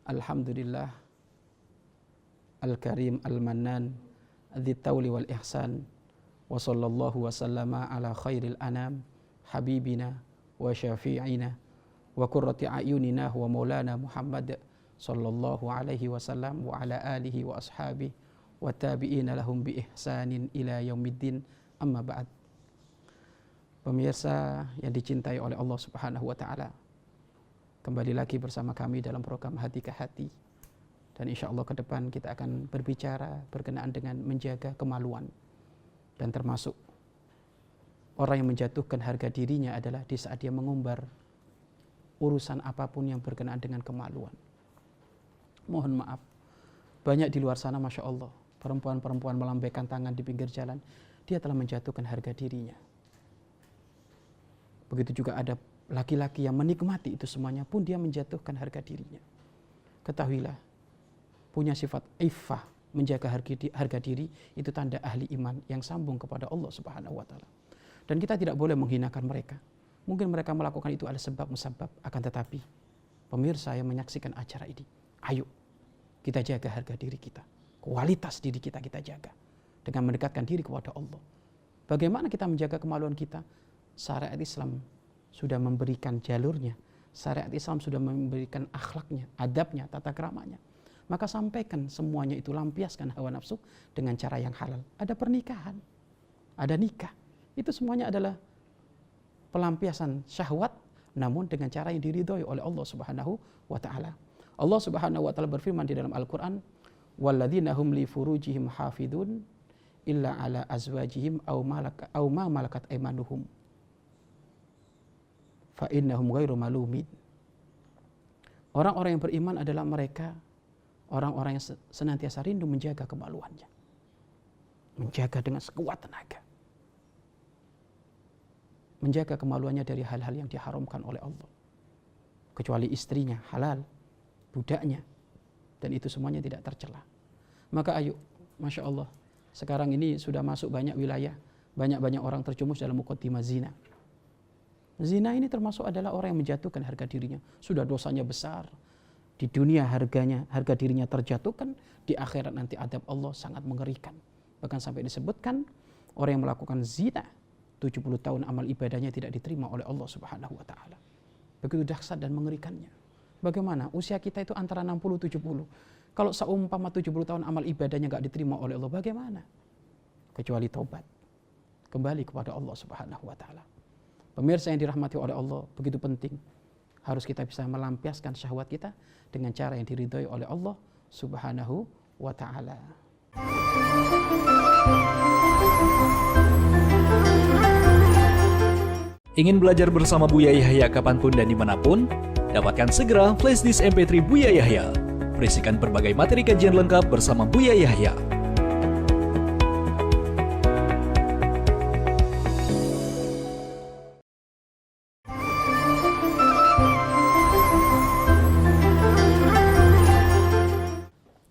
Alhamdulillah Al-Karim Al-Mannan Adzi Tawli wal Ihsan. Wa sallallahu wa sallama ala khairil anam habibina wa syafi'ina wa qurrati a'yunina wa maulana Muhammad sallallahu alaihi wasallam wa ala alihi wa ashabihi wa tabi'ina lahum bi ihsanin ila yaumiddin. Amma ba'd. Pemirsa yang dicintai oleh Allah Subhanahu wa taala, kembali lagi bersama kami dalam program Hati ke Hati. Dan insya Allah ke depan kita akan berbicara berkenaan dengan menjaga kemaluan. Dan termasuk orang yang menjatuhkan harga dirinya adalah di saat dia mengumbar urusan apapun yang berkenaan dengan kemaluan. Mohon maaf, banyak di luar sana Masya Allah, perempuan-perempuan melambaikan tangan di pinggir jalan, dia telah menjatuhkan harga dirinya. Begitu juga ada laki-laki yang menikmati itu semuanya pun dia menjatuhkan harga dirinya. Ketahuilah, punya sifat iffah, menjaga harga diri, itu tanda ahli iman yang sambung kepada Allah Subhanahu wa taala. Dan kita tidak boleh menghinakan mereka. Mungkin mereka melakukan itu ada sebab musabab, akan tetapi pemirsa yang menyaksikan acara ini, ayo kita jaga harga diri kita. Kualitas diri kita jaga dengan mendekatkan diri kepada Allah. Bagaimana kita menjaga kemaluan kita? Syariat Islam sudah memberikan jalurnya. Syariat Islam sudah memberikan akhlaknya, adabnya, tata keramanya. Maka sampaikan semuanya itu, lampiaskan hawa nafsu dengan cara yang halal. Ada pernikahan, ada nikah. Itu semuanya adalah pelampiasan syahwat, namun dengan cara yang diridhoi oleh Allah Subhanahu wa taala. Allah Subhanahu wa taala berfirman di dalam Al-Qur'an, "Walladzina hum li furujihim hafidun illa ala azwajihim aw ma malakat aymanuhum fa innahum ghairu malumin." Orang-orang yang beriman adalah mereka orang-orang yang senantiasa rindu menjaga kemaluannya, menjaga dengan sekuat tenaga, menjaga kemaluannya dari hal-hal yang diharamkan oleh Allah, kecuali istrinya halal, budaknya, dan itu semuanya tidak tercela. Maka ayo, Masya Allah, sekarang ini sudah masuk banyak wilayah, banyak orang terjumus dalam muqaddimah zina. Zina ini termasuk adalah orang yang menjatuhkan harga dirinya, sudah dosanya besar. Di dunia harga dirinya terjatuhkan, di akhirat nanti adab Allah sangat mengerikan. Bahkan sampai disebutkan orang yang melakukan zina 70 tahun amal ibadahnya tidak diterima oleh Allah Subhanahu wa taala. Begitu dahsyat dan mengerikannya. Bagaimana? Usia kita itu antara 60-70. Kalau seumpama 70 tahun amal ibadahnya enggak diterima oleh Allah, bagaimana? Kecuali taubat. Kembali kepada Allah Subhanahu wa taala. Pemirsa yang dirahmati oleh Allah, begitu penting. Harus kita bisa melampiaskan syahwat kita dengan cara yang diridhoi oleh Allah Subhanahu wa taala. Ingin belajar bersama Buya Yahya kapanpun dan dimanapun? Dapatkan segera flashdisk MP3 Buya Yahya. Berisikan berbagai materi kajian lengkap bersama Buya Yahya.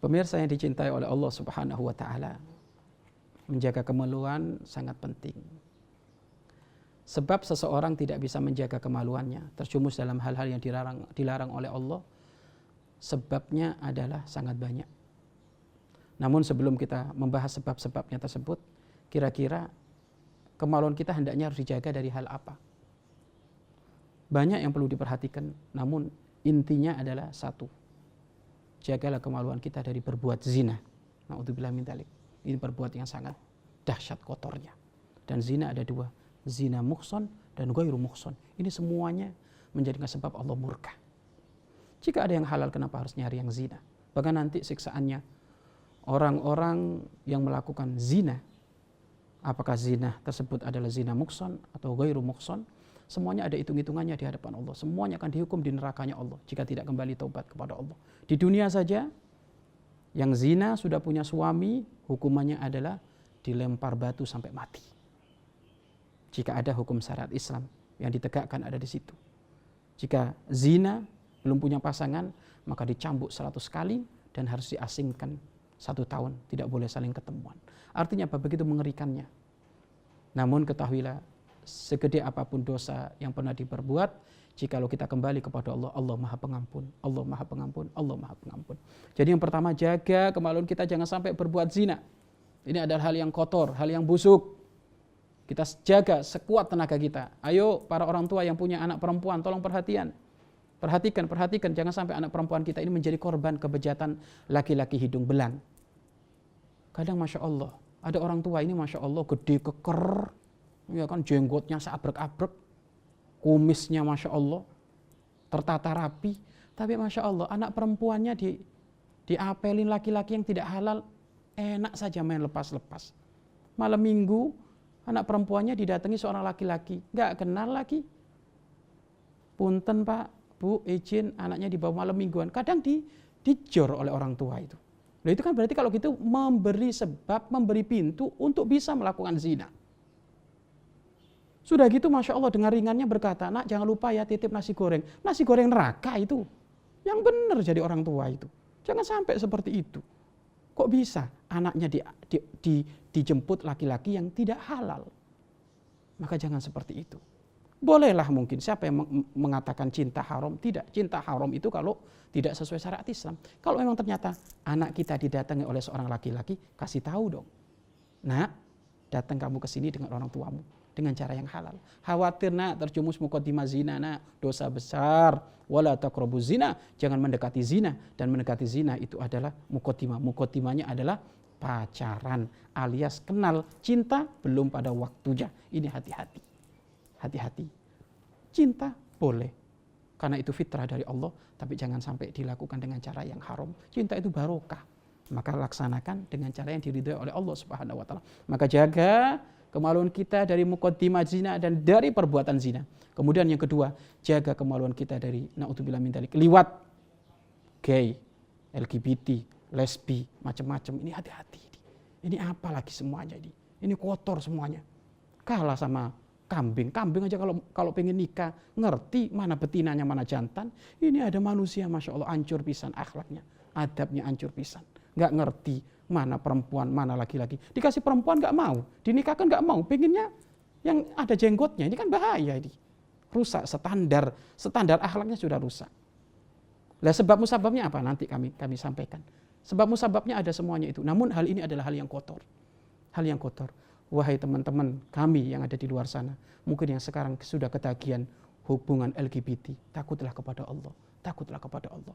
Pemirsa yang dicintai oleh Allah Subhanahu wa taala, menjaga kemaluan sangat penting. Sebab seseorang tidak bisa menjaga kemaluannya, terjumus dalam hal-hal yang dilarang oleh Allah, sebabnya adalah sangat banyak. Namun sebelum kita membahas sebab-sebabnya tersebut, kira-kira kemaluan kita hendaknya harus dijaga dari hal apa? Banyak yang perlu diperhatikan, namun intinya adalah satu. Jagalah kemaluan kita dari berbuat zina. Na'udzubillah min dzalik. Ini perbuatan yang sangat dahsyat kotornya. Dan zina ada dua, zina muhson dan ghairu muhson. Ini semuanya menjadikan sebab Allah murka. Jika ada yang halal, kenapa harus nyari yang zina? Bahkan nanti siksaannya orang-orang yang melakukan zina, apakah zina tersebut adalah zina muhson atau ghairu muhson, semuanya ada hitung-hitungannya di hadapan Allah. Semuanya akan dihukum di nerakanya Allah jika tidak kembali taubat kepada Allah. Di dunia saja, yang zina sudah punya suami, hukumannya adalah dilempar batu sampai mati. Jika ada hukum syariat Islam yang ditegakkan ada di situ. Jika zina belum punya pasangan, maka dicambuk 100 kali dan harus diasingkan 1 tahun. Tidak boleh saling ketemuan. Artinya apa? Begitu mengerikannya. Namun ketahuilah, segede apapun dosa yang pernah diperbuat, Jikalau kita kembali kepada Allah, Allah Maha Pengampun, Allah Maha Pengampun, Allah Maha Pengampun. Jadi yang pertama, jaga kemaluan kita jangan sampai berbuat zina. Ini adalah hal yang kotor, hal yang busuk. Kita jaga sekuat tenaga kita. Ayo para orang tua yang punya anak perempuan, tolong perhatian. Perhatikan, jangan sampai anak perempuan kita ini menjadi korban kebejatan laki-laki hidung belang. Kadang Masya Allah, ada orang tua ini Masya Allah gede keker, ya kan, jenggotnya seabrek-abrek, kumisnya Masya Allah tertata rapi, tapi Masya Allah anak perempuannya diapelin laki-laki yang tidak halal, enak saja main lepas-lepas. Malam minggu anak perempuannya didatangi seorang laki-laki, gak kenal lagi. Punten Pak, Bu, izin anaknya dibawa malam mingguan. Kadang dijor oleh orang tua itu. Nah itu kan berarti kalau gitu memberi sebab, memberi pintu untuk bisa melakukan zina. Sudah gitu Masya Allah dengan ringannya berkata, nak jangan lupa ya titip nasi goreng. Nasi goreng neraka itu. Yang benar jadi orang tua itu. Jangan sampai seperti itu. Kok bisa anaknya dijemput laki-laki yang tidak halal? Maka jangan seperti itu. Bolehlah mungkin siapa yang mengatakan cinta haram. Tidak, cinta haram itu kalau tidak sesuai syariat Islam. Kalau memang ternyata anak kita didatangi oleh seorang laki-laki, kasih tahu dong. Nak, datang kamu ke sini dengan orang tuamu dengan cara yang halal. Khawatir nak terjumus muqaddimah zina, nak dosa besar. Wala taqrabu zina, jangan mendekati zina. Dan mendekati zina itu adalah muqaddimah. Muqaddimahnya adalah pacaran alias kenal cinta belum pada waktunya. Ini hati-hati. Hati-hati. Cinta boleh. Karena itu fitrah dari Allah, tapi jangan sampai dilakukan dengan cara yang haram. Cinta itu barokah. Maka laksanakan dengan cara yang diridhoi oleh Allah Subhanahu wa taala. Maka jaga kemaluan kita dari muqaddimah zina dan dari perbuatan zina. Kemudian yang kedua, jaga kemaluan kita dari naudzubillah min dzalik, liwat, gay, LGBT, lesbi, macam-macam. Ini hati-hati. Ini apa lagi semuanya ini? Ini kotor semuanya. Kalah sama kambing aja kalau pengen nikah ngerti mana betinanya mana jantan. Ini ada manusia Masya Allah hancur pisan akhlaknya, adabnya hancur pisan, nggak ngerti mana perempuan mana laki-laki. Dikasih perempuan nggak mau, dinikahkan nggak mau, pengennya yang ada jenggotnya. Ini kan bahaya ini, rusak standar akhlaknya sudah rusak. Lah sebab musababnya apa nanti kami sampaikan. Sebab musababnya ada semuanya itu. Namun hal ini adalah hal yang kotor, hal yang kotor. Wahai teman-teman kami yang ada di luar sana, mungkin yang sekarang sudah ketagihan hubungan LGBT, takutlah kepada Allah, takutlah kepada Allah.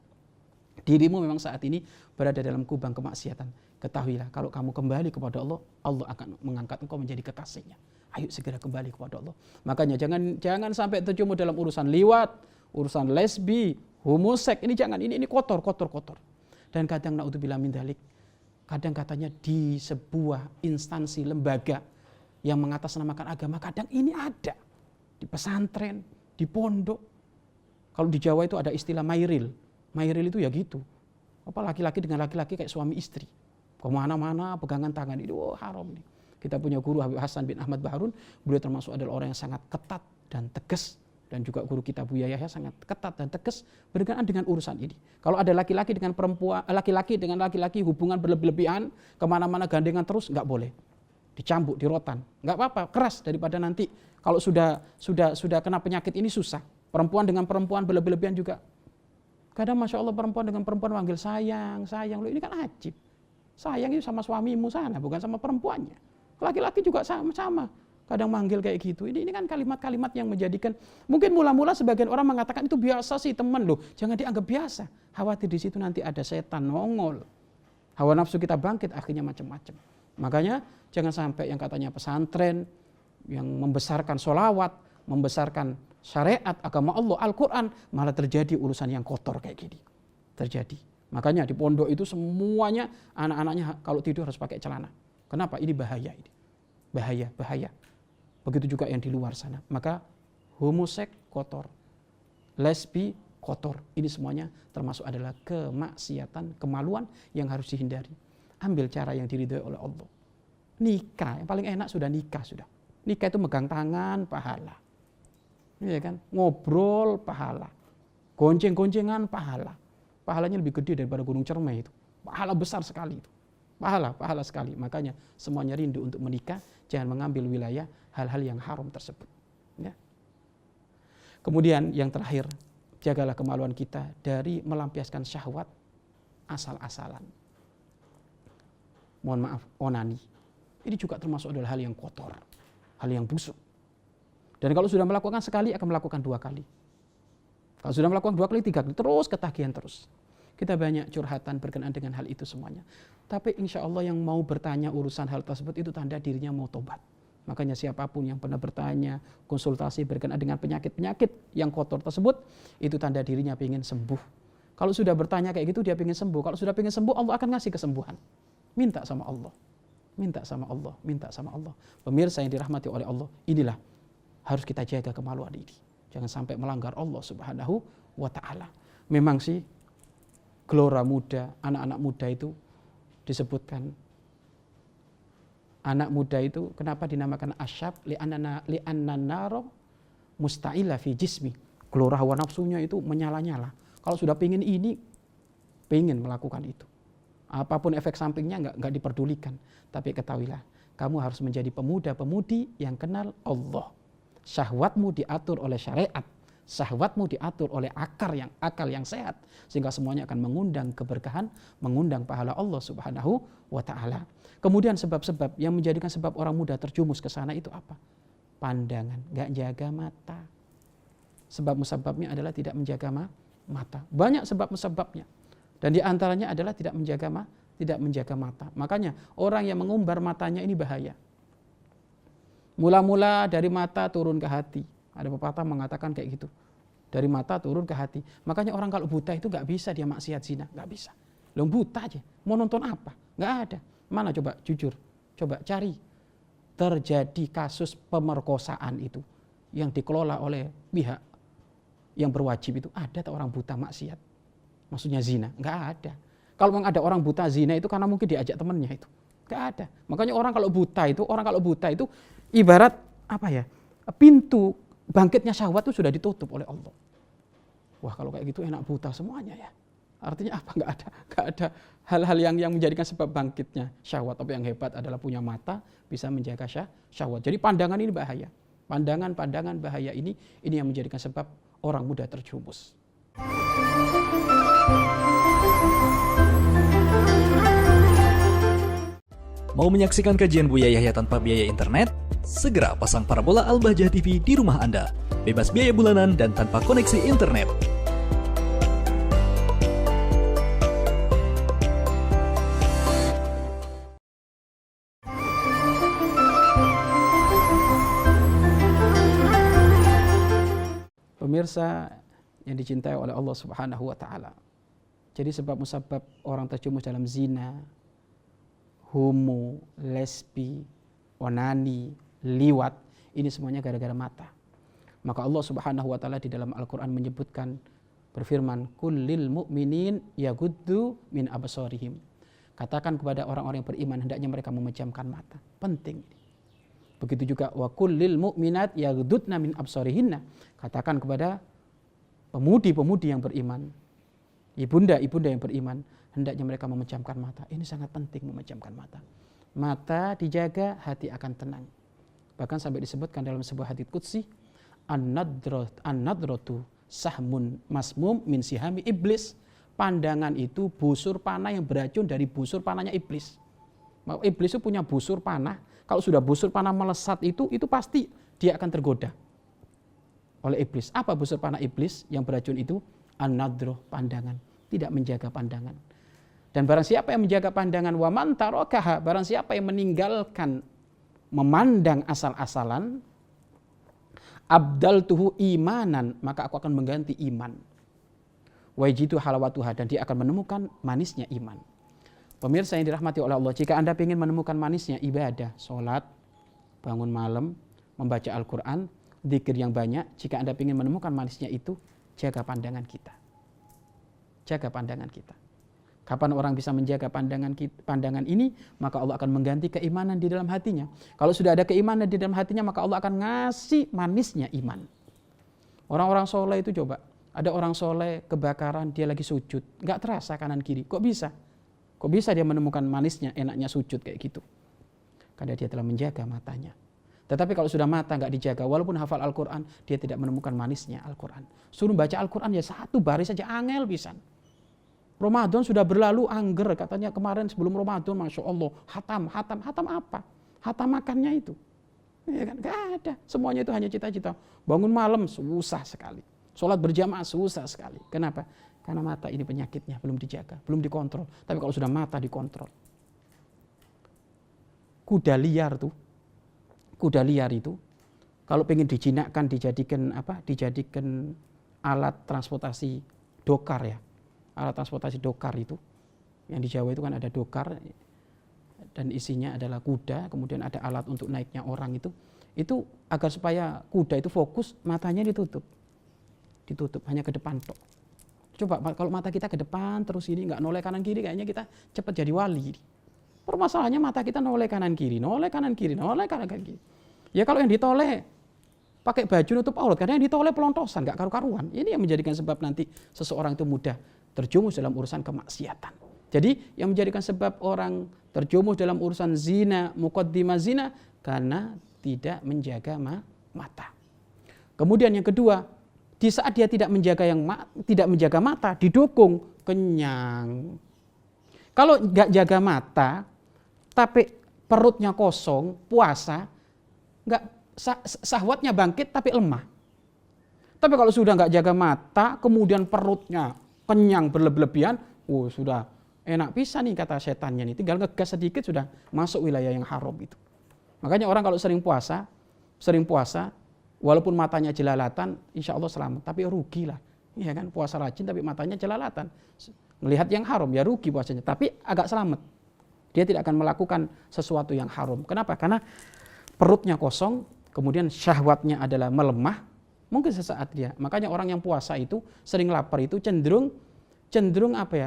Dirimu memang saat ini berada dalam kubang kemaksiatan. Ketahuilah kalau kamu kembali kepada Allah, Allah akan mengangkat engkau menjadi kekasihnya. Ayo segera kembali kepada Allah. Makanya jangan sampai terjumpa dalam urusan liwat, urusan lesbi, homoseks, ini jangan, ini kotor. Dan kadang naudzubillah min dzalik, kadang katanya di sebuah instansi lembaga yang mengatasnamakan agama, kadang ini ada di pesantren, di pondok. Kalau di Jawa itu ada istilah mairil. Mairil itu ya gitu. Apa laki-laki dengan laki-laki kayak suami istri. Kemana-mana pegangan tangan itu haram nih. Kita punya guru Habib Hasan bin Ahmad Baharun, beliau termasuk adalah orang yang sangat ketat dan tegas. Dan juga guru kita Buya Yahya sangat ketat dan tegas berkenaan dengan urusan ini. Kalau ada laki-laki dengan perempuan, laki-laki dengan laki-laki hubungan berlebihan, kemana-mana gandengan terus, nggak boleh. Dicambuk, dirotan, nggak apa-apa, keras daripada nanti kalau sudah kena penyakit ini susah. Perempuan dengan perempuan berlebihan juga. Kadang Masya Allah perempuan dengan perempuan manggil sayang, loh ini kan ajib. Sayang itu sama suamimu sana, bukan sama perempuannya. Laki-laki juga sama. Kadang manggil kayak gitu. Ini kan kalimat-kalimat yang menjadikan, mungkin mula-mula sebagian orang mengatakan itu biasa sih teman loh. Jangan dianggap biasa. Khawatir di situ nanti ada setan nongol. Hawa nafsu kita bangkit akhirnya macam-macam. Makanya jangan sampai yang katanya pesantren, yang membesarkan sholawat, membesarkan syariat, agama Allah, Al-Quran, malah terjadi urusan yang kotor kayak gini. Terjadi. Makanya di pondok itu semuanya anak-anaknya kalau tidur harus pakai celana. Kenapa? Ini bahaya ini. Bahaya. Begitu juga yang di luar sana. Maka homoseks kotor, lesbi kotor. Ini semuanya termasuk adalah kemaksiatan, kemaluan yang harus dihindari. Ambil cara yang diridhoi oleh Allah. Nikah, yang paling enak sudah nikah sudah. Nikah itu megang tangan, pahala. Iya kan? Ngobrol, pahala. Gonceng-goncengan, pahala. Pahalanya lebih gede daripada Gunung Cermai itu. Pahala besar sekali itu. Pahala sekali. Makanya semuanya rindu untuk menikah, jangan mengambil wilayah hal-hal yang haram tersebut. Ya. Kemudian yang terakhir, jagalah kemaluan kita dari melampiaskan syahwat asal-asalan. Mohon maaf, onani. Ini juga termasuk adalah hal yang kotor, hal yang busuk. Dan kalau sudah melakukan sekali, akan melakukan 2 kali. Kalau sudah melakukan 2 kali, 3 kali, terus ketagihan terus. Kita banyak curhatan berkenaan dengan hal itu semuanya. Tapi insya Allah yang mau bertanya urusan hal tersebut itu tanda dirinya mau tobat. Makanya siapapun yang pernah bertanya, konsultasi berkenaan dengan penyakit-penyakit yang kotor tersebut, itu tanda dirinya ingin sembuh. Kalau sudah bertanya kayak gitu, dia ingin sembuh. Kalau sudah ingin sembuh, Allah akan ngasih kesembuhan. Minta sama Allah. Minta sama Allah, minta sama Allah. Pemirsa yang dirahmati oleh Allah, inilah harus kita jaga kemaluan ini. Jangan sampai melanggar Allah Subhanahu wa ta'ala. Memang sih gelora muda, anak-anak muda itu disebutkan. Anak muda itu kenapa dinamakan asyab? Li'anna naro musta'ila fi jismi. Gelora hawa nafsunya itu menyala-nyala. Kalau sudah pengen ini, pengen melakukan itu. Apapun efek sampingnya nggak diperdulikan. Tapi ketahuilah, kamu harus menjadi pemuda-pemudi yang kenal Allah. Syahwatmu diatur oleh syariat. Syahwatmu diatur oleh akal yang sehat. Sehingga semuanya akan mengundang keberkahan, mengundang pahala Allah Subhanahu wa ta'ala. Kemudian sebab-sebab yang menjadikan sebab orang muda terjumus ke sana itu apa? Pandangan, nggak jaga mata. Sebab-sebabnya adalah tidak menjaga mata. Banyak sebab-sebabnya. Dan di antaranya adalah tidak menjaga mata. Makanya orang yang mengumbar matanya ini bahaya. Mula-mula dari mata turun ke hati. Ada pepatah mengatakan kayak gitu. Dari mata turun ke hati. Makanya orang kalau buta itu gak bisa dia maksiat zina. Gak bisa. Loh buta aja. Mau nonton apa? Gak ada. Mana coba jujur. Coba cari. Terjadi kasus pemerkosaan itu. Yang dikelola oleh pihak yang berwajib itu. Ada tak orang buta maksiat? Maksudnya zina? Nggak ada. Kalau memang ada orang buta zina itu karena mungkin diajak temannya itu. Nggak ada. Makanya orang kalau buta itu ibarat apa ya? Pintu bangkitnya syahwat itu sudah ditutup oleh Allah. Wah kalau kayak gitu enak buta semuanya ya. Artinya apa? Nggak ada hal-hal yang menjadikan sebab bangkitnya syahwat. Tapi yang hebat adalah punya mata bisa menjaga syahwat. Jadi pandangan ini bahaya. Pandangan bahaya ini yang menjadikan sebab orang muda terjumus. Mau menyaksikan kajian Buya Yahya tanpa biaya internet? Segera pasang parabola Al-Bahjah TV di rumah Anda. Bebas biaya bulanan dan tanpa koneksi internet. Pemirsa yang dicintai oleh Allah Subhanahu wa ta'ala. Jadi sebab-musabab orang terjumus dalam zina, homo, lesbi, onani, liwat, ini semuanya gara-gara mata. Maka Allah Subhanahu wa ta'ala di dalam Al-Quran menyebutkan, berfirman, kullil mu'minin yaguddu min absarihim. Katakan kepada orang-orang yang beriman, hendaknya mereka memejamkan mata. Penting. Begitu juga wa kullil mu'minat yaghuddna min absarihinna. Katakan kepada pemudi-pemudi yang beriman, ibunda-ibunda yang beriman, hendaknya mereka memejamkan mata. Ini sangat penting memejamkan mata. Mata dijaga, hati akan tenang. Bahkan sampai disebutkan dalam sebuah hadits qudsi, an-nadratu sahmun masmum min sihami iblis. Pandangan itu busur panah yang beracun dari busur panahnya iblis. Iblis itu punya busur panah. Kalau sudah busur panah melesat itu pasti dia akan tergoda oleh iblis. Apa busur panah iblis yang beracun itu? An-nadroh, pandangan. Tidak menjaga pandangan. Dan barang siapa yang menjaga pandangan, wa man tarakaha, barang siapa yang meninggalkan memandang asal-asalan, abdaltuhu imanan, maka aku akan mengganti iman. Wajidu halawatuha, dan dia akan menemukan manisnya iman. Pemirsa yang dirahmati oleh Allah, jika Anda ingin menemukan manisnya ibadah, sholat, bangun malam, membaca Al-Quran, zikir yang banyak, jika Anda ingin menemukan manisnya itu, jaga pandangan kita. Jaga pandangan kita. Kapan orang bisa menjaga pandangan ini, maka Allah akan mengganti keimanan di dalam hatinya. Kalau sudah ada keimanan di dalam hatinya, maka Allah akan ngasih manisnya iman. Orang-orang soleh itu coba, ada orang soleh kebakaran, dia lagi sujud, nggak terasa kanan kiri. Kok bisa? Kok bisa dia menemukan manisnya, enaknya sujud kayak gitu? Karena dia telah menjaga matanya. Tetapi kalau sudah mata nggak dijaga, walaupun hafal Al-Quran, dia tidak menemukan manisnya Al-Quran. Suruh baca Al-Quran ya satu baris saja, angel pisan. Ramadan sudah berlalu, angger katanya kemarin sebelum Ramadan, Masya Allah, hatam apa? Hatam makannya itu. Ya kan? Gak ada, semuanya itu hanya cita-cita. Bangun malam susah sekali, sholat berjamaah susah sekali. Kenapa? Karena mata ini penyakitnya belum dijaga, belum dikontrol. Tapi kalau sudah mata dikontrol. Kuda liar itu kalau pengen dijinakkan, dijadikan alat transportasi dokar ya. Alat transportasi dokar itu yang di Jawa itu kan ada dokar dan isinya adalah kuda, kemudian ada alat untuk naiknya orang itu agar supaya kuda itu fokus, matanya ditutup hanya ke depan tok. Coba kalau mata kita ke depan terus ini nggak noleh kanan kiri, kayaknya kita cepat jadi wali. Permasalahannya mata kita noleh kanan kiri. Ya kalau yang ditoleh pakai baju nutup aurat, karena yang ditoleh pelontosan, nggak karu-karuan. Ini yang menjadikan sebab nanti seseorang itu mudah terjumus dalam urusan kemaksiatan. Jadi yang menjadikan sebab orang terjumus dalam urusan zina, muqaddimah zina, karena tidak menjaga mata. Kemudian yang kedua, di saat dia tidak menjaga mata, didukung kenyang. Kalau nggak jaga mata, tapi perutnya kosong, puasa, nggak syahwatnya bangkit tapi lemah. Tapi kalau sudah nggak jaga mata, kemudian perutnya kenyang berlebihan, sudah enak pisan nih kata setannya nih, tinggal ngegas sedikit sudah masuk wilayah yang haram itu. Makanya orang kalau sering puasa, walaupun matanya jelalatan, insya Allah selamat, tapi rugi lah. Ya kan, puasa rajin tapi matanya jelalatan. Melihat yang haram, ya rugi puasanya, tapi agak selamat. Dia tidak akan melakukan sesuatu yang haram. Kenapa? Karena perutnya kosong, kemudian syahwatnya adalah melemah, mungkin sesaat dia. Makanya orang yang puasa itu, sering lapar itu cenderung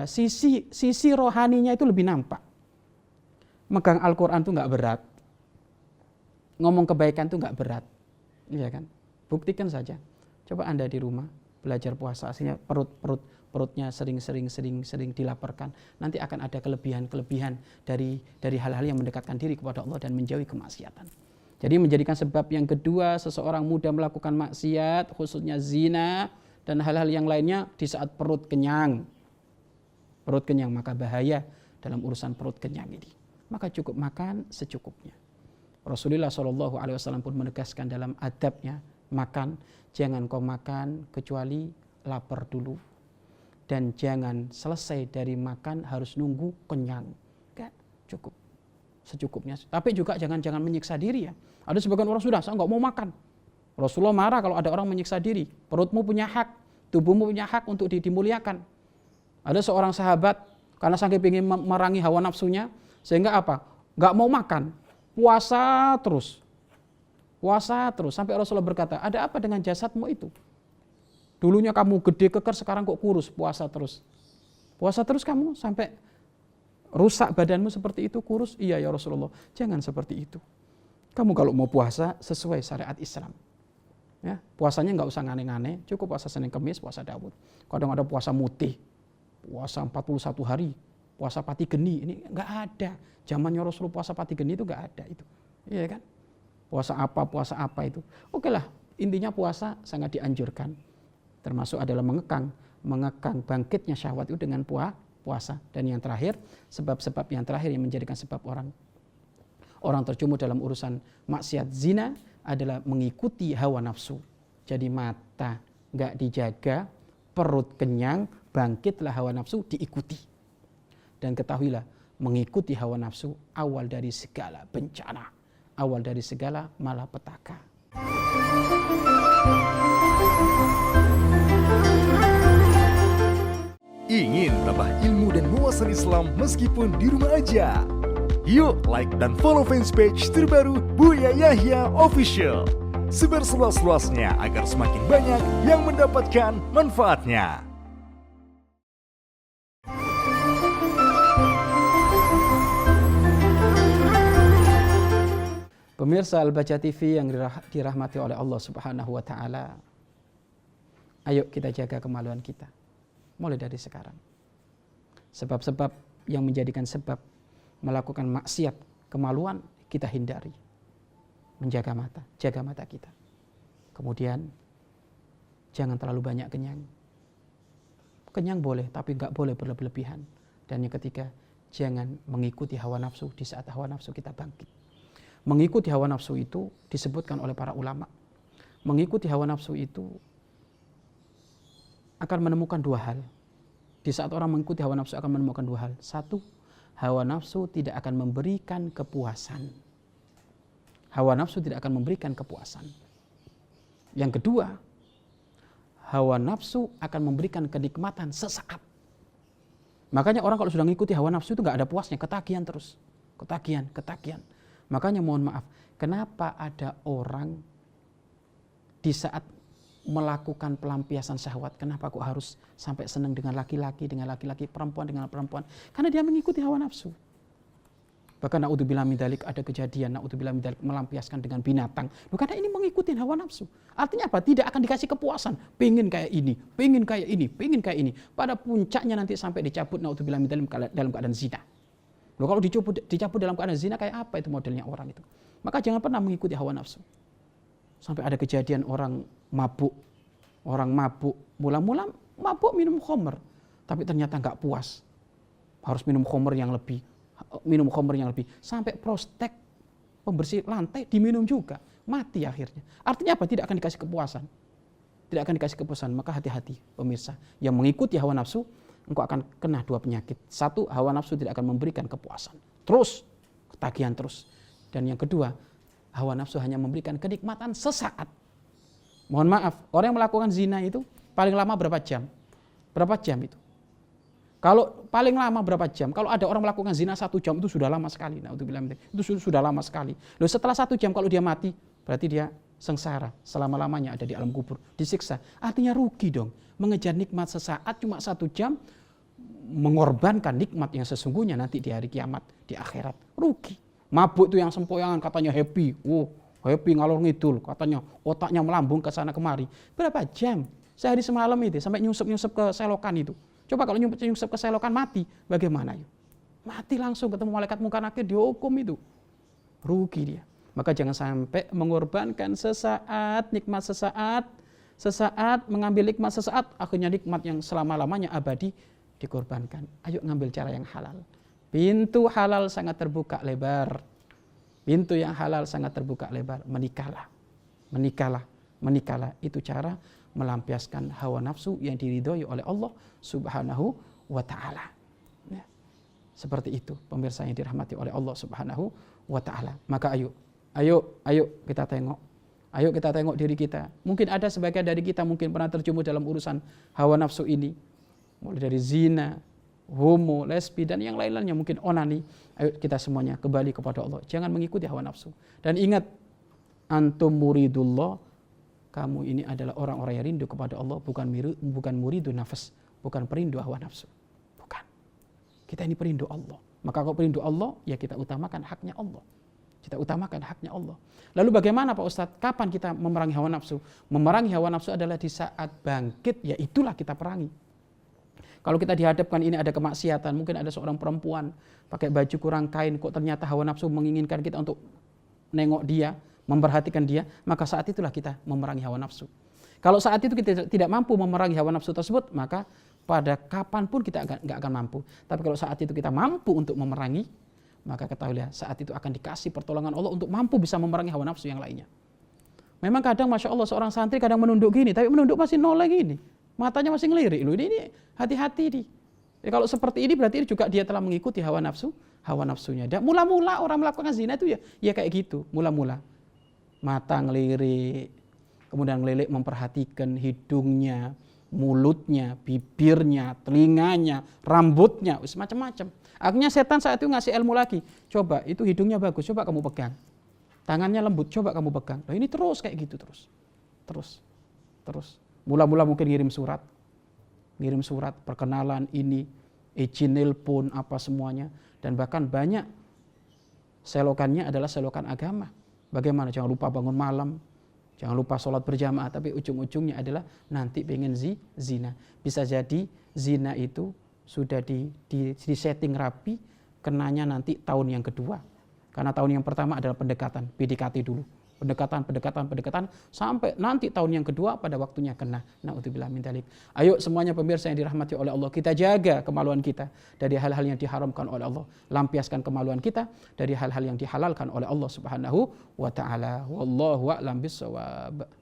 sisi rohaninya itu lebih nampak. Megang Al-Quran itu nggak berat. Ngomong kebaikan itu nggak berat. Iya kan? Buktikan saja. Coba Anda di rumah belajar puasa, aslinya perutnya sering dilaparkan. Nanti akan ada kelebihan dari hal-hal yang mendekatkan diri kepada Allah dan menjauhi kemaksiatan. Jadi menjadikan sebab yang kedua seseorang mudah melakukan maksiat, khususnya zina dan hal-hal yang lainnya di saat perut kenyang. Perut kenyang, maka bahaya dalam urusan perut kenyang ini. Maka cukup makan secukupnya. Rasulullah SAW pun menegaskan dalam adabnya, makan, jangan kau makan kecuali lapar dulu. Dan jangan selesai dari makan harus nunggu kenyang. Enggak, cukup. Secukupnya. Tapi juga jangan menyiksa diri ya. Ada sebagian orang saya nggak mau makan. Rasulullah marah kalau ada orang menyiksa diri. Perutmu punya hak, tubuhmu punya hak untuk dimuliakan. Ada seorang sahabat, karena saking ingin merangi hawa nafsunya, sehingga apa? Nggak mau makan. Puasa terus sampai Rasulullah berkata, ada apa dengan jasadmu itu? Dulunya kamu gede keker, sekarang kok kurus, puasa terus kamu sampai rusak badanmu seperti itu, kurus. Iya ya Rasulullah, jangan seperti itu. Kamu kalau mau puasa sesuai syariat Islam, ya, puasanya nggak usah ngane-ngane, cukup puasa Senin Kemis, puasa Daud. Kadang ada puasa mutih, puasa 41 hari, puasa pati geni, ini nggak ada. Zamannya Rasulullah puasa pati geni itu nggak ada itu, iya kan? Puasa apa itu? Oke lah, intinya puasa sangat dianjurkan. Termasuk adalah mengekang bangkitnya syahwat itu dengan puasa. Dan yang terakhir, sebab-sebab yang terakhir yang menjadikan sebab orang terjumus dalam urusan maksiat zina adalah mengikuti hawa nafsu. Jadi mata nggak dijaga, perut kenyang, bangkitlah hawa nafsu, diikuti. Dan ketahuilah, mengikuti hawa nafsu awal dari segala bencana, awal dari segala malapetaka. Ingin tambah ilmu dan wawasan Islam meskipun di rumah aja? Yuk like dan follow fanpage terbaru Buya Yahya Official. Sebar seluas-luasnya agar semakin banyak yang mendapatkan manfaatnya. Pemirsa Al-Baca TV yang dirahmati oleh Allah Subhanahu wa taala. Ayo kita jaga kemaluan kita. Mulai dari sekarang. Sebab-sebab yang menjadikan sebab melakukan maksiat, kemaluan kita hindari. menjaga mata, jaga mata kita. Kemudian jangan terlalu banyak kenyang. Kenyang boleh, tapi nggak boleh berlebihan. Dan yang ketiga, jangan mengikuti hawa nafsu di saat hawa nafsu kita bangkit. Mengikuti hawa nafsu itu disebutkan oleh para ulama. Mengikuti hawa nafsu itu akan menemukan dua hal. Di saat orang mengikuti hawa nafsu akan menemukan dua hal. Satu, hawa nafsu tidak akan memberikan kepuasan. Hawa nafsu tidak akan memberikan kepuasan. Yang kedua, hawa nafsu akan memberikan kenikmatan sesaat. Makanya orang kalau sudah mengikuti hawa nafsu itu nggak ada puasnya, ketagihan terus, ketagihan. Makanya mohon maaf, kenapa ada orang di saat melakukan pelampiasan syahwat, kenapa kok harus sampai senang dengan laki-laki, perempuan dengan perempuan? Karena dia mengikuti hawa nafsu. Bahkan naudzubillah min dzalik, ada kejadian naudzubillah min dzalik melampiaskan dengan binatang. Karena ini mengikuti hawa nafsu. Artinya apa? Tidak akan dikasih kepuasan. Pengen kayak ini, pengen kayak ini. Pada puncaknya nanti sampai dicabut naudzubillah min dzalik dalam keadaan zina. Kalau dicabut dalam keadaan zina, kayak apa itu modelnya orang itu? Maka jangan pernah mengikuti hawa nafsu. Sampai ada kejadian orang mabuk, mula-mula mabuk minum khamr, tapi ternyata nggak puas, harus minum khamr yang lebih, sampai prostek pembersih lantai diminum juga, mati akhirnya. Artinya apa? Tidak akan dikasih kepuasan. Maka hati-hati pemirsa, yang mengikuti hawa nafsu, engkau akan kena dua penyakit. Satu, hawa nafsu tidak akan memberikan kepuasan, terus ketagihan terus. Dan yang kedua, hawa nafsu hanya memberikan kenikmatan sesaat. Mohon maaf, orang yang melakukan zina itu paling lama berapa jam? Berapa jam itu? Kalau paling lama berapa jam? Kalau ada orang melakukan zina 1 jam itu sudah lama sekali. Itu sudah lama sekali. Loh, setelah 1 jam kalau dia mati, berarti dia sengsara selama-lamanya ada di alam kubur, disiksa. Artinya rugi dong. Mengejar nikmat sesaat cuma 1 jam, mengorbankan nikmat yang sesungguhnya nanti di hari kiamat, di akhirat. Rugi. Mabuk itu yang sempoyangan katanya happy. Happy ngalor ngidul, katanya otaknya melambung ke sana kemari. Berapa jam? Sehari semalam itu sampai nyusup ke selokan itu. Coba kalau nyusup ke selokan mati, bagaimana yuk? Mati langsung ketemu malaikat munkar nakir, dihukum itu. Rugi dia. Maka jangan sampai mengorbankan sesaat, nikmat sesaat, mengambil nikmat sesaat, akhirnya nikmat yang selama-lamanya abadi dikorbankan. Ayo ngambil cara yang halal. Pintu halal sangat terbuka lebar. Pintu yang halal sangat terbuka lebar. Menikahlah. Itu cara melampiaskan hawa nafsu yang diridhoi oleh Allah Subhanahu wa ta'ala. Ya. Seperti itu pemirsa yang dirahmati oleh Allah Subhanahu wa ta'ala. Maka ayo kita tengok. Ayo kita tengok diri kita. Mungkin ada sebagian dari kita mungkin pernah terjerumus dalam urusan hawa nafsu ini. Mulai dari zina, homo, lesbi, dan yang lain-lainnya, mungkin onani. Ayo kita semuanya kembali kepada Allah. Jangan mengikuti hawa nafsu. Dan ingat, antum muridullah, kamu ini adalah orang-orang yang rindu kepada Allah, bukan muridu nafas, bukan perindu hawa nafsu. Bukan. Kita ini perindu Allah. Maka kalau perindu Allah, ya kita utamakan haknya Allah. Lalu bagaimana Pak Ustadz? Kapan kita memerangi hawa nafsu? Memerangi hawa nafsu adalah di saat bangkit, ya itulah kita perangi. Kalau kita dihadapkan ini ada kemaksiatan, mungkin ada seorang perempuan pakai baju kurang kain, kok ternyata hawa nafsu menginginkan kita untuk nengok dia, memperhatikan dia, maka saat itulah kita memerangi hawa nafsu. Kalau saat itu kita tidak mampu memerangi hawa nafsu tersebut, maka pada kapanpun kita nggak akan mampu. Tapi kalau saat itu kita mampu untuk memerangi, maka ketahuilah saat itu akan dikasih pertolongan Allah untuk mampu bisa memerangi hawa nafsu yang lainnya. Memang kadang Masya Allah seorang santri kadang menunduk gini, tapi menunduk masih noleh gini. Matanya masih ngelirik loh, ini hati-hati nih. Ya, kalau seperti ini berarti juga dia telah mengikuti hawa nafsunya. Dan mula-mula orang melakukan zina itu ya kayak gitu, mula-mula. Mata ngelirik, kemudian ngelirik memperhatikan hidungnya, mulutnya, bibirnya, telinganya, rambutnya, macam-macam. Akhirnya setan saat itu ngasih ilmu lagi. Coba, itu hidungnya bagus, coba kamu pegang. Tangannya lembut, coba kamu pegang. Nah, ini terus kayak gitu terus. Mula-mula mungkin ngirim surat perkenalan ini, izin nelpon apa semuanya, dan bahkan banyak selokannya adalah selokan agama. Bagaimana? Jangan lupa bangun malam, jangan lupa sholat berjamaah, tapi ujung-ujungnya adalah nanti pengen zina. Bisa jadi zina itu sudah di setting rapi, kenanya nanti tahun yang kedua. Karena tahun yang pertama adalah pendekatan, PDKT dulu. pendekatan sampai nanti tahun yang kedua pada waktunya kena. Na'udzubillah min dzalik. Ayo semuanya pemirsa yang dirahmati oleh Allah, kita jaga kemaluan kita dari hal-hal yang diharamkan oleh Allah. Lampiaskan kemaluan kita dari hal-hal yang dihalalkan oleh Allah Subhanahu wa taala. Wallahu a'lam bissawab.